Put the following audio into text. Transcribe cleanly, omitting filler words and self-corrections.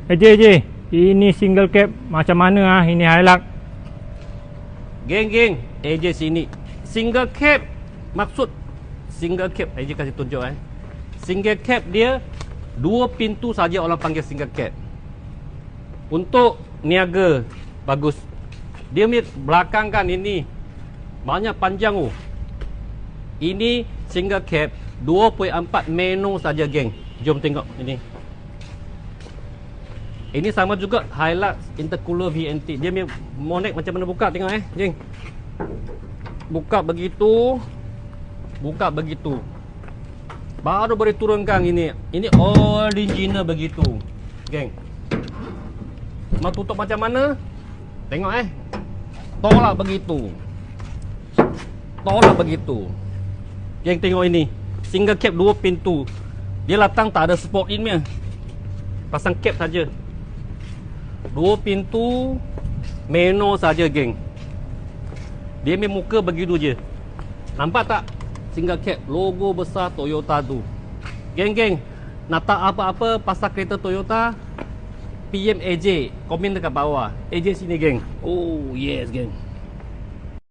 AJ, ini single cab macam mana ah? Ini Hilux. Geng, AJ sini. Single cab, maksud single cab, AJ kasih tunjuk Single cab dia 2 pintu saja orang panggil single cab. Untuk niaga bagus. Dia belakang kan ini banyak panjang Ini single cab 2.4 meno saja geng. Jom tengok ini. Ini sama juga Hilux intercooler VNT. Dia punya monek macam mana buka tengok geng. Buka begitu. Buka begitu. Baru boleh turunkan ini. Ini original begitu. Geng. Mau tutup macam mana? Tengok tolak begitu. Tolak begitu. Geng tengok ini. Single cab 2 pintu. Dia latang tak ada sport in punya. Pasang cab saja. 2 pintu meno saja geng. Dia punya muka begitu je. Nampak tak? Single cab logo besar Toyota tu. Geng, nak tak apa-apa pasal kereta Toyota, PM AJ, komen dekat bawah. AJ sini geng. Oh yes geng.